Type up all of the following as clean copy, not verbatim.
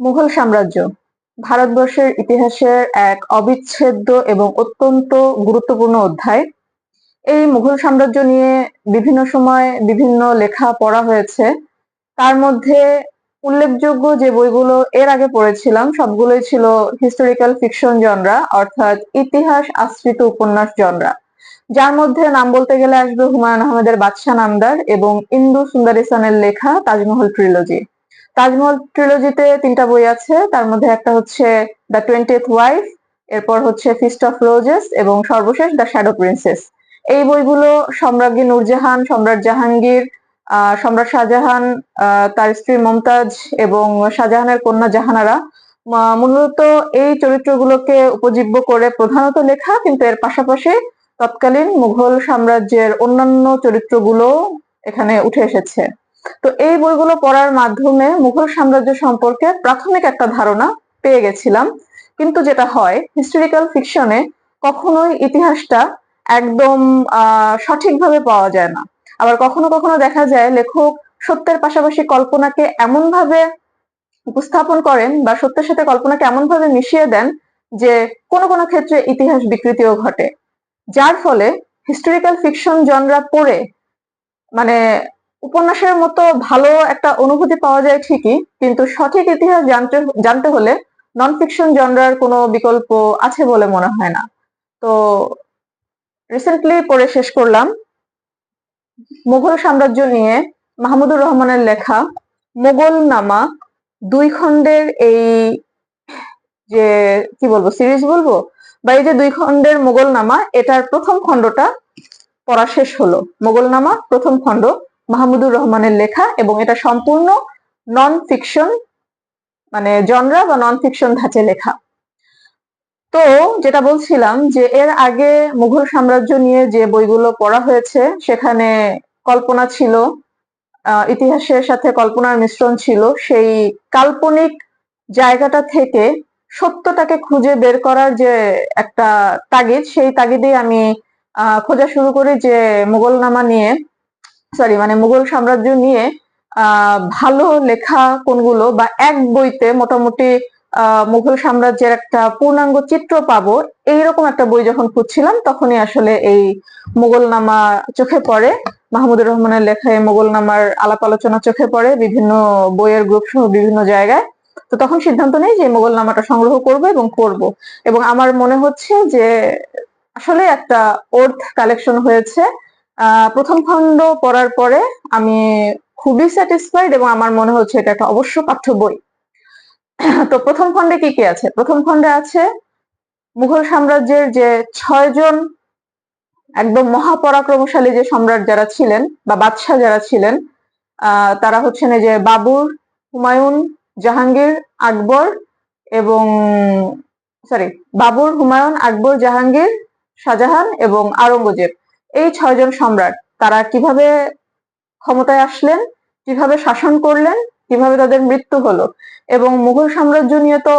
মুঘল সাম্রাজ্য ভারতবর্ষের ইতিহাসের এক অবিচ্ছেদ্য এবং অত্যন্ত গুরুত্বপূর্ণ অধ্যায়। এই মুঘল সাম্রাজ্য নিয়ে বিভিন্ন সময় বিভিন্ন লেখা পড়া হয়েছে। তার মধ্যে উল্লেখযোগ্য যে বইগুলো এর আগে পড়েছিলাম সবগুলোই ছিল হিস্টোরিক্যাল ফিকশন জনরা, অর্থাৎ ইতিহাস আশ্রিত উপন্যাস জনরা, যার মধ্যে নাম বলতে গেলে আসবে হুমায়ুন আহমেদের বাদশা নামদার এবং ইন্দু সুন্দরেসানের লেখা তাজমহল ট্রিলজি। তাজমহল ট্রিলজিতে 3টা বই আছে, তার মধ্যে একটা হচ্ছে দ্য 20th ওয়াইফ, এরপর হচ্ছে ফিস্ট অফ রোজেস এবং সর্বশেষ দ্য শ্যাডো প্রিন্সেস। এই বইগুলো সম্রাজ্ঞী নূরজাহান, সম্রাট জাহাঙ্গীর, সম্রাট শাহজাহান, তার স্ত্রী মমতাজ এবং শাহজাহানের কন্যা জাহানারা মূলত এই চরিত্রগুলোকে উপজীব্য করে প্রধানত লেখা, কিন্তু এর পাশাপাশি তৎকালীন মুঘল সাম্রাজ্যের অন্যান্য চরিত্রগুলো এখানে উঠে এসেছে। তো এই বইগুলো পড়ার মাধ্যমে মুঘল সাম্রাজ্য সম্পর্কে প্রাথমিক একটা ধারণা পেয়ে গেছিলাম। কিন্তু যেটা হয় হিস্টোরিক্যাল ফিকশনে, কখনোই ইতিহাসটা একদম সঠিকভাবে পাওয়া যায় না। আবার কখনো কখনো দেখা যায় লেখক সত্যের পাশাপাশি কল্পনাকে এমন ভাবে উপস্থাপন করেন বা সত্যের সাথে কল্পনাকে এমন ভাবে মিশিয়ে দেন যে কোনো কোনো ক্ষেত্রে ইতিহাস বিকৃতিও ঘটে, যার ফলে হিস্টোরিক্যাল ফিকশন জনরা পড়ে মানে উপন্যাসের মতো ভালো একটা অনুভূতি পাওয়া যায় ঠিকই, কিন্তু সঠিক ইতিহাস জানতে হলে নন ফিকশন জনরার কোনো বিকল্প আছে বলে মনে হয় না। তো রিসেন্টলি পড়ে শেষ করলাম মুঘল সাম্রাজ্য নিয়ে মাহমুদুর রহমানের লেখা মোগল নামা 2 খণ্ডের এই যে কি বলবো সিরিজ বলবো বা এই যে 2 খণ্ডের মোগল নামা, এটার প্রথম খণ্ডটা পড়া শেষ হলো। মোগল নামা প্রথম খণ্ড মাহমুদুর রহমানের লেখা, এবং এটা সম্পূর্ণ নন ফিকশন জনরা বা নন ফিকশন ধাঁচে লেখা। তো যেটা বলছিলাম যে এর আগে মুঘল সাম্রাজ্য নিয়ে যে বইগুলো পড়া হয়েছে সেখানে কল্পনা ছিল, ইতিহাসের সাথে কল্পনার মিশ্রণ ছিল। সেই কাল্পনিক জায়গাটা থেকে সত্যটাকে খুঁজে বের করার যে একটা তাগিদ, সেই তাগিদেই আমি খোঁজা শুরু করি যে মুঘল সাম্রাজ্য নিয়ে ভালো লেখা কোনগুলো, বা এক বইতে মোটামুটি মুঘল সাম্রাজ্যের একটা পূর্ণাঙ্গ চিত্র পাবো, এইরকম একটা বই যখন খুঁজছিলাম তখনই আসলে এই মোগলনামা চোখে পড়ে। মাহমুদুর রহমানের লেখা এই মোগলনামার আলাপ আলোচনা চোখে পড়ে বিভিন্ন বইয়ের গ্রুপ সহ বিভিন্ন জায়গায়। তো তখন সিদ্ধান্ত নেই যে মোগলনামাটা সংগ্রহ করব এবং পড়বো, এবং আমার মনে হচ্ছে যে আসলে একটা ওর্থ কালেকশন হয়েছে। প্রথম খণ্ড পড়ার পরে আমি খুবই স্যাটিসফাইড এবং আমার মনে হচ্ছে এটা একটা অবশ্য পাঠ্য বই। তো প্রথম খণ্ডে কি কি আছে? প্রথম খণ্ডে আছে মুঘল সাম্রাজ্যের যে 6 জন একদম মহাপরাক্রমশালী যে সম্রাট যারা ছিলেন বা বাদশাহ যারা ছিলেন, তারা হচ্ছেন এই যে বাবর, হুমায়ুন, জাহাঙ্গীর, আকবর এবং বাবর, হুমায়ুন, আকবর, জাহাঙ্গীর, শাহজাহান এবং আওরঙ্গজেব। এই 6 জন সম্রাট তারা কিভাবে ক্ষমতায় আসলেন, কিভাবে শাসন করলেন, কিভাবে তাদের মৃত্যু হলো, এবং মুঘল সাম্রাজ্য নিয়ে তো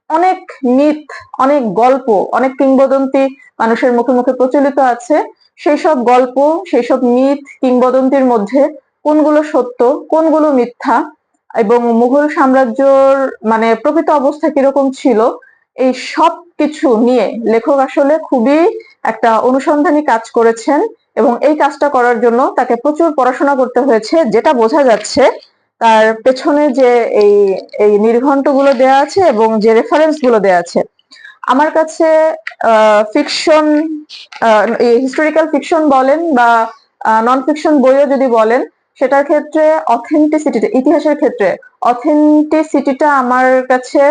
অনেক মিথ, অনেক গল্প, অনেক কিংবদন্তি মানুষের মুখে মুখে প্রচলিত আছে। সেই সব গল্প, সেই সব মিথ, কিংবদন্তির মধ্যে কোনগুলো সত্য, কোনগুলো মিথ্যা, এবং মুঘল সাম্রাজ্যর প্রকৃত অবস্থা কিরকম ছিল, এই সব কিছু নিয়ে লেখক আসলে খুবই একটা অনুসন্ধানী কাজ করেছেন। এবং এই কাজটা করার জন্য তাকে প্রচুর পড়াশোনা করতে হয়েছে, যেটা বোঝা যাচ্ছে তার পেছনে যে এই এই নির্ঘণ্টগুলো দেয়া আছে এবং যে রেফারেন্স গুলো দেয়া আছে। আমার কাছে ফিকশন, হিস্টোরিক্যাল ফিকশন বলেন বা নন ফিকশন বইও যদি বলেন, সেটার ক্ষেত্রে অথেন্টিসিটিটা, ইতিহাসের ক্ষেত্রে অথেন্টিসিটিটা আমার কাছে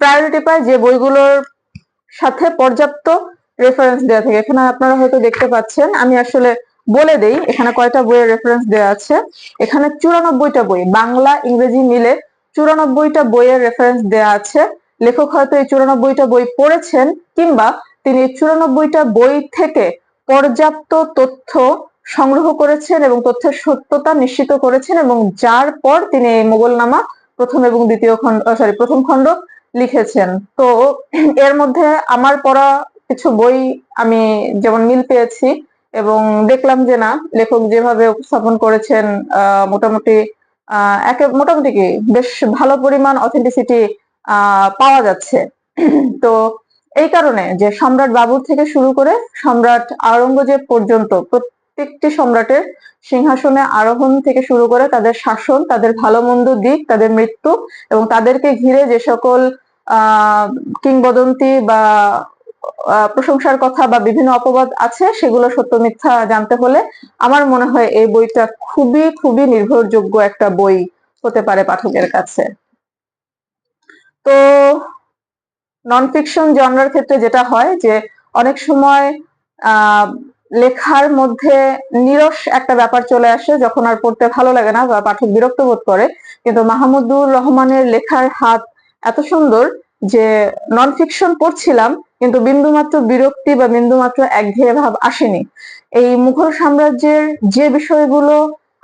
প্রায়োরিটি পায় যে বইগুলোর সাথে পর্যাপ্ত রেফারেন্স দেওয়া থাকে। এখানে আপনারা হয়তো দেখতে পাচ্ছেন, আমি আসলে বলে দেই এখানে কয়টা বইয়ের রেফারেন্স দেওয়া আছে। এখানে 94টা বই, বাংলা ইংরেজি মিলে 94টা বইয়ের রেফারেন্স দেওয়া আছে। লেখক হয়তো এই 94টা বই পড়েছেন, কিংবা তিনি 94টা বই থেকে পর্যাপ্ত তথ্য সংগ্রহ করেছেন এবং তথ্যের সত্যতা নিশ্চিত করেছেন, এবং যার পর তিনি এই মোগলনামা প্রথম এবং প্রথম খণ্ড লিখেছেন। তো এর মধ্যে আমার পড়া কিছু বই আমি যেমন মিল পেয়েছি, এবং দেখলাম যে না, লেখক যেভাবে উপস্থাপন করেছেন মোটামুটি মোটামুটি কি বেশ ভালো পরিমাণ অথেন্টিসিটি পাওয়া যাচ্ছে। তো এই কারণে যে সম্রাট বাবর থেকে শুরু করে সম্রাট আওরঙ্গজেব পর্যন্ত প্রত্যেকটি সম্রাটের সিংহাসনে আরোহণ থেকে শুরু করে তাদের শাসন, তাদের ভালো মন্দ দিক, তাদের মৃত্যু এবং তাদেরকে ঘিরে যে সকল কিংবদন্তি বা প্রশংসার কথা বা বিভিন্ন অপবাদ আছে, সেগুলো সত্য মিথ্যা জানতে হলে আমার মনে হয় এই বইটা খুবই খুবই নির্ভরযোগ্য একটা বই হতে পারে পাঠকের কাছে। তো নন ফিকশন জনরার ক্ষেত্রে যেটা হয় যে অনেক সময় লেখার মধ্যে নিরস একটা ব্যাপার চলে আসে, যখন আর পড়তে ভালো লাগে না বা পাঠক বিরক্ত বোধ করে। কিন্তু মাহমুদুর রহমানের লেখার হাত এত সুন্দর যে নন ফিকশন পড়ছিলাম কিন্তু বিন্দুমাত্র বিরক্তি বা বিন্দুমাত্র একঘেয়ে ভাব আসেনি। এই মুঘল সাম্রাজ্যের যে বিষয়গুলো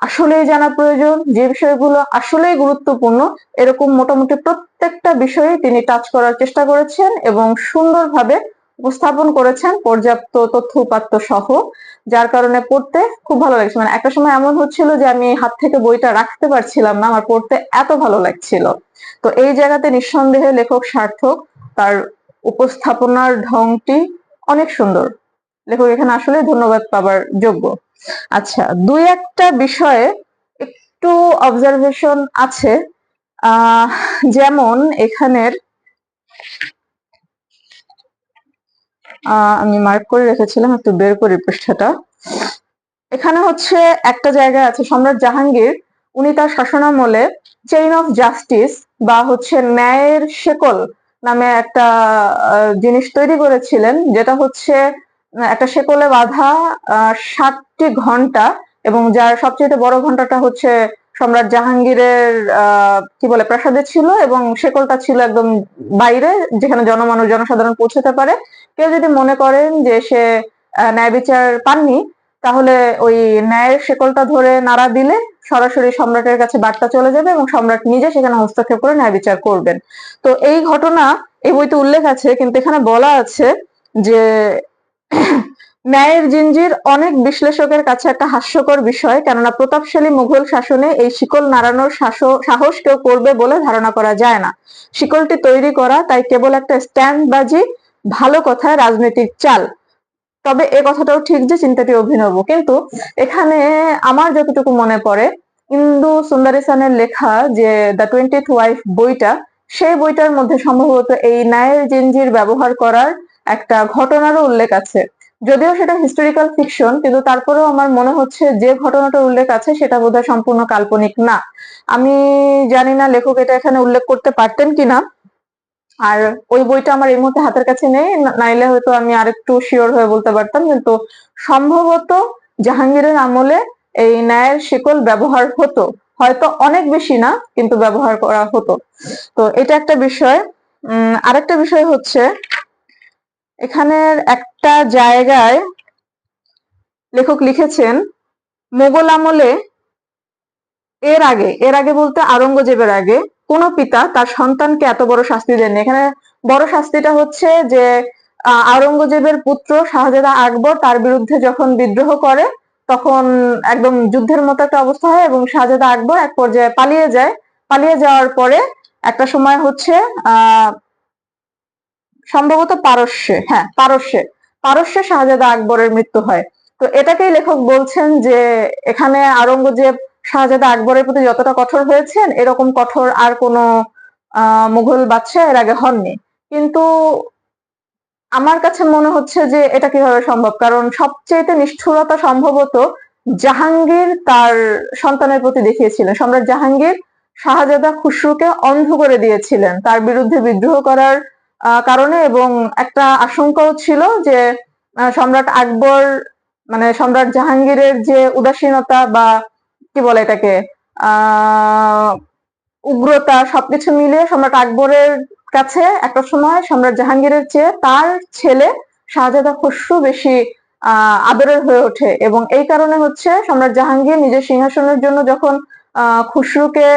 আসলেই জানা প্রয়োজন, যে বিষয়গুলো আসলেই গুরুত্বপূর্ণ, এরকম মোটামুটি প্রত্যেকটা বিষয়ে তিনি টাচ করার চেষ্টা করেছেন এবং সুন্দরভাবে উপস্থাপন করেছেন পর্যাপ্ত তথ্য উপাত্ত সহ, যার কারণে পড়তে খুব ভালো লাগছে। মানে একটা সময় এমন হচ্ছিল যে আমি হাত থেকে বইটা রাখতে পারছিলাম না, আমার পড়তে এত ভালো লাগছিল। তো এই জায়গাতে নিঃসন্দেহে লেখক সার্থক, তার উপস্থাপনার ঢংটি অনেক সুন্দর। লেখক এখানে আসলে ধন্যবাদ পাবার যোগ্য। আচ্ছা, দুই একটা বিষয়ে একটু অবজারভেশন আছে। যেমন এখানের আমি মার্ক করে রেখেছিলাম, একটু বের করি পৃষ্ঠাটা। এখানে হচ্ছে একটা জায়গা আছে, সম্রাট জাহাঙ্গীর উনি তার শাসনামলে চেইন অফ জাস্টিস বা হচ্ছে ন্যায়ের শেকল নামে একটা জিনিস তৈরি করেছিলেন, যেটা হচ্ছে একটা শেকলে বাঁধা 7টি ঘন্টা, এবং যার সবচেয়ে বড় ঘন্টাটা হচ্ছে সম্রাট জাহাঙ্গীরের কি বলে প্রাসাদে ছিল, এবং শেকলটা ছিল একদম বাইরে, যেখানে জনসাধারণ পৌঁছতে পারে। কেউ যদি মনে করেন যে সে ন্যায় বিচার পাননি, তাহলে ওই ন্যায়ের শেকলটা ধরে নাড়া দিলে সরাসরি সম্রাটের কাছে বার্তা চলে যাবে এবং সম্রাট নিজে সেখানে হস্তক্ষেপ করে ন্যায় বিচার করবেন। তো এই ঘটনা এই বইতে উল্লেখ আছে, কিন্তু এখানে বলা আছে যে ন্যায়ের জিঞ্জির অনেক বিশ্লেষকের কাছে একটা হাস্যকর বিষয়, কেননা প্রতাপশালী মুঘল শাসনে এই শিকল নাড়ানোর সাহস কেউ করবে বলে ধারণা করা যায় না। শিকলটি তৈরি করা তাই কেবল একটা স্ট্যান্ডবাজি, ভালো কথায় রাজনৈতিক চাল। তবে এ কথাটাও ঠিক যে চিন্তাটি অভিনব, কিন্তু এখানে আমার যতটুকু মনে পড়ে ইন্দু সুন্দরেসানের লেখা যে দ্য 20th ওয়াইফ বইটা, সেই বইটার মধ্যে সম্ভবত এই ন্যায়ের জিঞ্জির ব্যবহার করার একটা ঘটনারও উল্লেখ আছে। যদিও সেটা হিস্টোরিক্যাল ফিকশন, কিন্তু তারপরেও আমার মনে হচ্ছে যে ঘটনাটার উল্লেখ আছে সেটা বোধহয় সম্পূর্ণ কাল্পনিক না। আমি জানি না লেখক এটা এখানে উল্লেখ করতে পারতেন কিনা, আর ওই বইটা আমার এই মুহূর্তে হাতের কাছে নেই, নাইলে হয়তো আমি আরেকটু শিওর হয়ে বলতে পারতাম। কিন্তু সম্ভবত জাহাঙ্গীরের আমলে এই ন্যায়ের শিকল ব্যবহার হতো, হয়তো অনেক বেশি না, কিন্তু ব্যবহার করা হতো। তো এটা একটা বিষয়। আরেকটা বিষয় হচ্ছে এখানের একটা জায়গায় লেখক লিখেছেন মোগল আমলে এর আগে বলতে আওরঙ্গজেবের আগে কোন পিতা তার সন্তানকে এত বড় শাস্তি দেননি। এখানে বড় শাস্তিটা হচ্ছে যে আওরঙ্গজেবের পুত্র শাহজাদা আকবর তার বিরুদ্ধে যখন বিদ্রোহ করে, তখন একদম যুদ্ধের মতো একটা অবস্থা হয় এবং শাহজাদা আকবর এক পর্যায়ে পালিয়ে যায়। পালিয়ে যাওয়ার পরে একটা সময় হচ্ছে সম্ভবত পারস্যে শাহজাদা আকবরের মৃত্যু হয়। তো এটাকেই লেখক বলছেন যে এখানে আওরঙ্গজেব শাহজাদা আকবরের প্রতি যতটা কঠোর হয়েছেন, এরকম কঠোর আর কোনো মুঘল বাদশাহ এর আগে হননি। কিন্তু আমার কাছে মনে হচ্ছে যে এটা কিভাবে সম্ভব, কারণ সবচেয়ে নিষ্ঠুরতা সম্ভবত জাহাঙ্গীর তার সন্তানের প্রতি দেখিয়েছিলেন। সম্রাট জাহাঙ্গীর শাহজাদা খুসরুকে অন্ধ করে দিয়েছিলেন তার বিরুদ্ধে বিদ্রোহ করার কারণে, এবং একটা আশঙ্কাও ছিল যে সম্রাট আকবর মানে সম্রাট জাহাঙ্গীরের যে উদাসীনতা বা কি বলে এটাকে উগ্রতা, সবকিছু মিলিয়ে সম্রাট আকবরের কাছে একটা সময় সম্রাট জাহাঙ্গীরের চেয়ে তার ছেলে শাহজাদা খসরু বেশি আদরের হয়ে ওঠে, এবং এই কারণে হচ্ছে সম্রাট জাহাঙ্গীর নিজের সিংহাসনের জন্য যখন খুসরুকে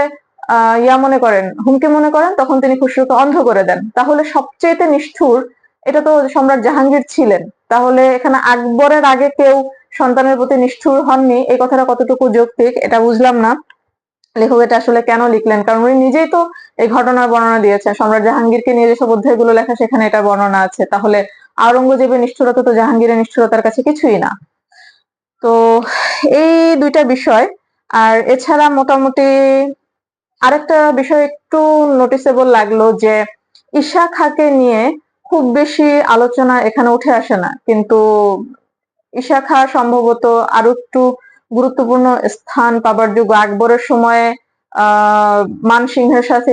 হুমকি মনে করেন, তখন তিনি খুসরুকে অন্ধ করে দেন। তাহলে সবচেয়ে নিষ্ঠুর এটা তো সম্রাট জাহাঙ্গীর ছিলেন, তাহলে এখানে আকবরের আগে কেউ সন্তানের প্রতি নিষ্ঠুর হননি, এই কথাটা কতটুকু যৌক্তিক এটা বুঝলাম না। লেখক এটা আসলে কেন লিখলেন, কারণ উনি নিজেই তো এই ঘটনার বর্ণনা দিয়েছেন। সম্রাট জাহাঙ্গীরকে নিয়ে যেসব অধ্যায়গুলো লেখা সেখানে এটা বর্ণনা আছে, তাহলে আওরঙ্গজেবের নিষ্ঠুরতা তো জাহাঙ্গীরের নিষ্ঠুরতার কাছে কিছুই না। তো এই দুইটা বিষয়। আর এছাড়া মোটামুটি আরেকটা বিষয় একটু নোটিসেবল লাগলো যে ঈশা খাঁকে নিয়ে খুব বেশি আলোচনা এখানে উঠে আসে না, কিন্তু ঈশা খাঁ সম্ভবত আরো একটু গুরুত্বপূর্ণ স্থান পাবার যোগ্য। আকবরের সময়ে মানসিংহের সাথে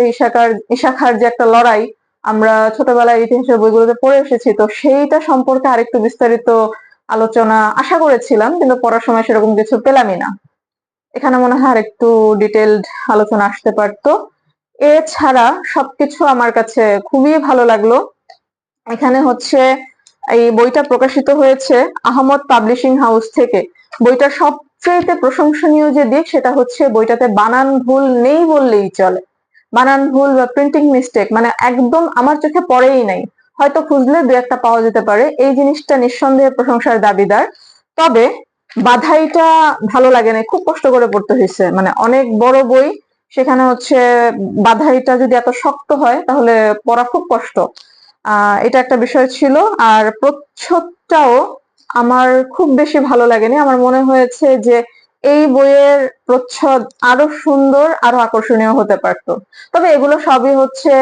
ঈশা খাঁর যে একটা লড়াই আমরা ছোটবেলায় ইতিহাসের বইগুলোতে পড়ে এসেছি, তো সেইটা সম্পর্কে আরেকটু বিস্তারিত আলোচনা আশা করেছিলাম, কিন্তু পড়ার সময় সেরকম কিছু পেলামই না। এখানে মনে হয় আরেকটু ডিটেইলড আলোচনা আসতে পারতো। এছাড়া সবকিছু আমার কাছে খুবই ভালো লাগলো। এখানে হচ্ছে এই বইটা প্রকাশিত হয়েছে আহমদ পাবলিশিং হাউস থেকে। বইটার সবচেয়ে প্রশংসনীয় যে দিক সেটা হচ্ছে বইটাতে বানান ভুল নেই বললেই চলে। বানান ভুল বা প্রিন্টিং মিস্টেক মানে একদম আমার চোখে পড়েই নাই। হয়তো খুঁজলে দু একটা পাওয়া যেতে পারে, এই জিনিসটা নিঃসন্দেহে প্রশংসার দাবিদার। তবে বাধাইটা ভালো লাগে না, খুব কষ্ট করে পড়তে হয়েছে, মানে অনেক বড় বই, সেখানে হচ্ছে বাধাইটা যদি এত শক্ত হয় তাহলে পড়া খুব কষ্ট। এটা একটা বিষয় ছিল। আর প্রচ্ছদটাও আমার খুব বেশি ভালো লাগেনি। আমার মনে হয়েছে যে এই বইয়ের প্রচ্ছদ আরো সুন্দর, আরো আকর্ষণীয় হতে পারতো। তবে এগুলো সবই হচ্ছে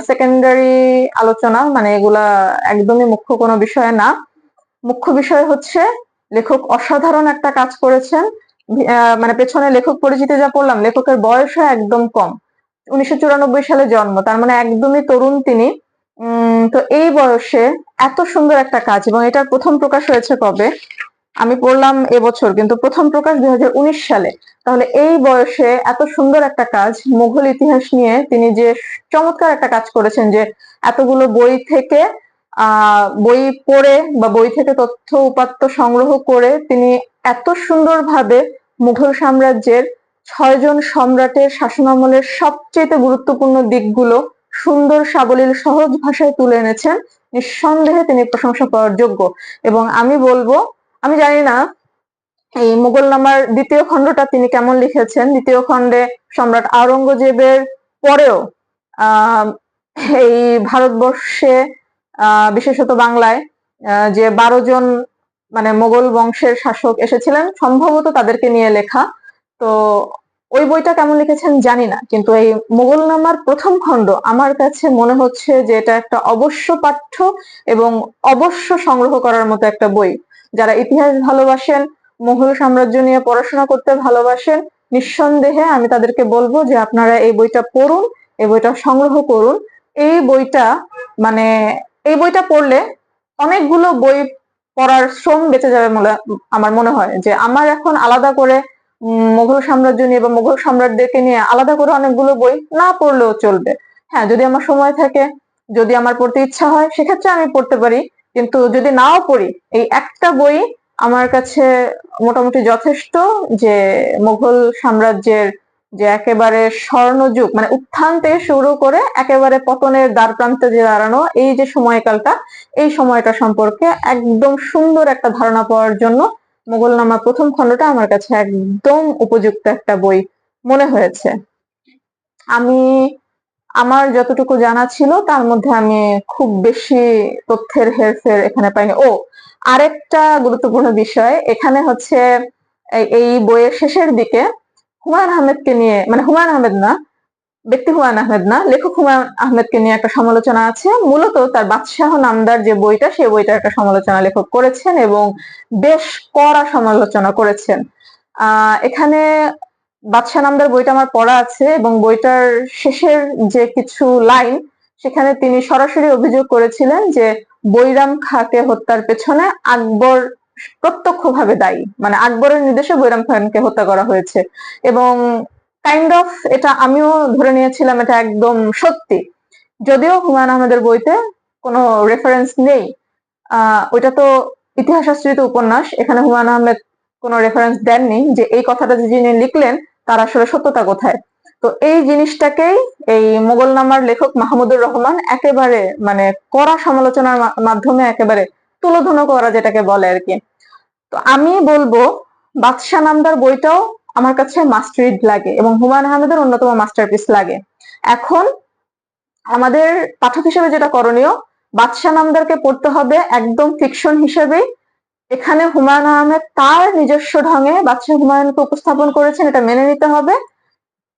সেকেন্ডারি আলোচনা, মানে এগুলা একদমই মুখ্য কোনো বিষয় না। মুখ্য বিষয় হচ্ছে লেখক অসাধারণ একটা কাজ করেছেন। মানে পেছনে লেখক পরিচিতি যা পড়লাম, লেখকের বয়সও একদম কম, 1994 সালে জন্ম, তার মানে একদমই তরুণ তিনি। তো এই বয়সে এত সুন্দর একটা কাজ, এবং এটার প্রথম প্রকাশ হয়েছে কবে আমি পড়লাম এবছর, কিন্তু প্রথম প্রকাশ 2019 সালে। তাহলে এই বয়সে এত সুন্দর একটা কাজ, মুঘল ইতিহাস নিয়ে তিনি যে চমৎকার একটা কাজ করেছেন, যে এতগুলো বই থেকে বই পড়ে বা বই থেকে তথ্য উপাত্ত সংগ্রহ করে তিনি এত সুন্দরভাবে মুঘল সাম্রাজ্যের 6 জন সম্রাটের শাসনামলের সবচেয়ে গুরুত্বপূর্ণ দিকগুলো সুন্দর সাবলীল সহজ ভাষায় তুলে এনেছেন। নিঃসন্দেহে তিনি প্রশংসা পাওয়ার যোগ্য। এবং আমি বলবো, আমি জানি না এই মুঘলনামার দ্বিতীয় খণ্ডটা তিনি কেমন লিখেছেন। দ্বিতীয় খণ্ডে সম্রাট আওরঙ্গজেবের পরেও আহ এই ভারতবর্ষে বিশেষত বাংলায় যে 12 জন মানে মোগল বংশের শাসক এসেছিলেন, সম্ভবত তাদেরকে নিয়ে লেখা। তো ওই বইটা কেমন লিখেছেন জানি না, কিন্তু এই মুঘলনামার প্রথম খণ্ড আমার কাছে মনে হচ্ছে যে এটা একটা অবশ্য পাঠ্য এবং অবশ্য সংগ্রহ করার মতো একটা বই। যারা ইতিহাস ভালোবাসেন, মুঘল সাম্রাজ্য নিয়ে পড়াশোনা করতে ভালোবাসেন, নিঃসন্দেহে আমি তাদেরকে বলবো যে আপনারা এই বইটা পড়ুন, এই বইটা সংগ্রহ করুন। এই বইটা মানে এই বইটা পড়লে অনেকগুলো বই পড়ার শ্রম বেঁচে যাবে বলে আমার মনে হয়। যে আমার এখন আলাদা করে মুঘল সাম্রাজ্য নিয়ে বা মুঘল সম্রাটদেরকে নিয়ে আলাদা করে অনেকগুলো বই না পড়লেও চলবে। হ্যাঁ, যদি আমার সময় থাকে, যদি আমার পড়তে ইচ্ছা হয়, সেক্ষেত্রে আমি পড়তে পারি। কিন্তু যদি নাও পড়ি, এই একটা বই আমার কাছে মোটামুটি যথেষ্ট, যে মুঘল সাম্রাজ্যের যে একেবারে স্বর্ণযুগ, মানে উত্থান থেকে শুরু করে একেবারে পতনের দ্বার প্রান্তে যে দাঁড়ানো এই যে সময়কালটা, এই সময়টা সম্পর্কে একদম সুন্দর একটা ধারণা পাওয়ার জন্য মুঘলনামা প্রথম খণ্ডটা আমার কাছে একদম উপযুক্ত একটা বই মনে হয়েছে। আমি আমার যতটুকু জানা ছিল তার মধ্যে আমি খুব বেশি তথ্যের হেরফের এখানে পাইনি। ও, আরেকটা গুরুত্বপূর্ণ বিষয় এখানে হচ্ছে এই বইয়ের শেষের দিকে হুমায়ুন আহমেদকে নিয়ে, মানে হুমায়ুন আহমেদ না, ব্যক্তি হুমায়ুন আহমেদ না, লেখক হুমায়ুন আহমেদকে নিয়ে একটা সমালোচনা আছে। মূলত তার বাদশাহ নামদার যে বইটা, সেই বইটার একটা সমালোচনা লেখক করেছেন এবং বেশ কড়া সমালোচনা করেছেন। এখানে বাদশাহ নামদার বইটা আমার পড়া আছে, এবং বইটার শেষের যে কিছু লাইন, সেখানে তিনি সরাসরি অভিযোগ করেছিলেন যে বৈরাম খাঁকে হত্যার পেছনে আকবর প্রত্যক্ষভাবে দায়ী, মানে আকবরের নির্দেশে বৈরাম খানকে হত্যা করা হয়েছে। এবং কাইন্ড অফ এটা আমিও ধরে নিয়েছিলাম এটা একদম সত্যি, যদিও হুমায়ুন আহমেদের বইতে কোনো রেফারেন্স নেই। ওইটা তো ইতিহাস আশ্রিত উপন্যাস, এখানে হুমায়ুন আহমেদ কোনো রেফারেন্স দেননি যে এই কথাটা যিনি লিখলেন তার আসলে সত্যতা কোথায়। তো এই জিনিসটাকেই এই মোগলনামার লেখক মাহমুদুর রহমান একেবারে মানে কড়া সমালোচনার মাধ্যমে একেবারে তুলোধুনো করা যেটাকে বলে আর কি। তো আমি বলবো বাদশাহ নামদার বইটাও আমার কাছে মাস্ট রিড লাগে এবং হুমায়ুন আহমেদের অন্যতম মাস্টারপিস লাগে। এখন আমাদের পাঠক হিসেবে যেটা করণীয়, বাদশাহ নামদারকে পড়তে হবে একদম ফিকশন হিসেবেই। এখানে হুমায়ুন আহমেদ তার নিজস্ব ঢঙে বাদশাহ হুমায়ুনকে উপস্থাপন করেছেন, এটা মেনে নিতে হবে।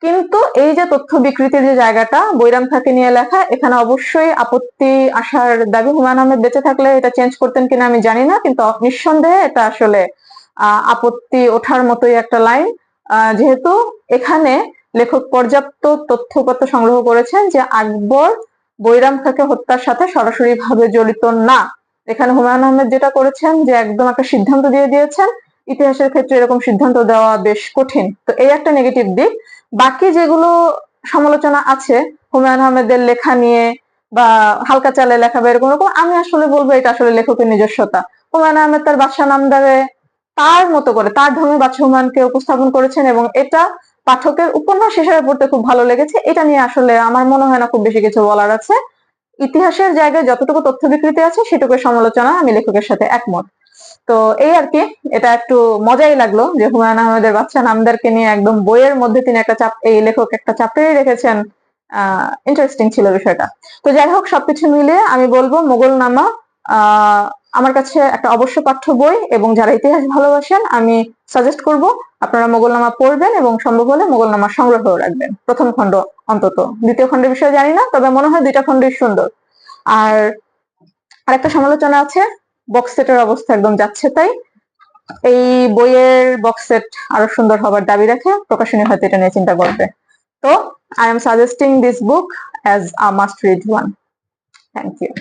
কিন্তু এই যে তথ্য বিকৃতির যে জায়গাটা বৈরাম খাকে নিয়ে লেখা, এখানে অবশ্যই আপত্তি আসার দাবি। হুমায়ুন আহমেদ বেঁচে থাকলে এটা চেঞ্জ করতেন কিনা আমি জানি না, কিন্তু নিঃসন্দেহে এটা আসলে আপত্তি ওঠার মতোই একটা লাইন। যেহেতু এখানে লেখক পর্যাপ্ত তথ্যপত্র সংগ্রহ করেছেন যে আকবর বৈরাম খাকে হত্যার সাথে সরাসরি ভাবে জড়িত না। এখানে হুমায়ুন আহমেদ যেটা করেছেন যে একদম একটা সিদ্ধান্ত দিয়ে দিয়েছেন, ইতিহাসের ক্ষেত্রে এরকম সিদ্ধান্ত দেওয়া বেশ কঠিন। তো এই একটা নেগেটিভ দিক। বাকি যেগুলো সমালোচনা আছে হুমায়ুন আহমেদের লেখা নিয়ে বা হালকা চালে লেখা বা এরকম রকম, আমি আসলে বলবো এটা আসলে লেখকের নিজস্বতা। হুমায়ুন আহমেদ তার বাদশাহ নামদারে তার মতো করে তার ঢঙে বাদশাহ হুমায়ুনকে উপস্থাপন করেছেন এবং এটা পাঠকের উপন্যাস হিসেবে পড়তে খুব ভালো লেগেছে। এটা নিয়ে আসলে আমার মনে হয় না খুব বেশি কিছু বলার আছে। ইতিহাসের জায়গায় যতটুকু তথ্য বিকৃতি আছে সেটুকু সমালোচনা, আমি লেখকের সাথে একমত। তো এই আর কি, এটা একটু মজাই লাগলো যে হুমায়ুন আহমেদের বাদশাহ নামদারকে নিয়ে একদম বইয়ের মধ্যে তিনি একটা চাপ, এই লেখক একটা চ্যাপ্টারই রেখেছেন। ইন্টারেস্টিং ছিল বিষয়টা। তো যাই হোক, সবকিছু মিলিয়ে আমি বলবো মোগলনামা আমার কাছে একটা অবশ্য পাঠ্য বই, এবং যারা ইতিহাস ভালোবাসেন আমি সাজেস্ট করব আপনারা মোগলনামা পড়বেন এবং সম্ভব হলে মোগলনামা সংগ্রহ রাখবেন, প্রথম খণ্ড অন্তত। দ্বিতীয় খণ্ডের বিষয়ে জানি না, তবে মনে হয় দুইটা খণ্ডই সুন্দর। আর আরেকটা সমালোচনা আছে, বক্স সেটের অবস্থা একদম যাচ্ছে তাই। এই বইয়ের বক্স সেট আরো সুন্দর হবার দাবি রাখে, প্রকাশনী হয়তো এটা নিয়ে চিন্তা করবে। তো I am suggesting this book as a must read one. Thank you.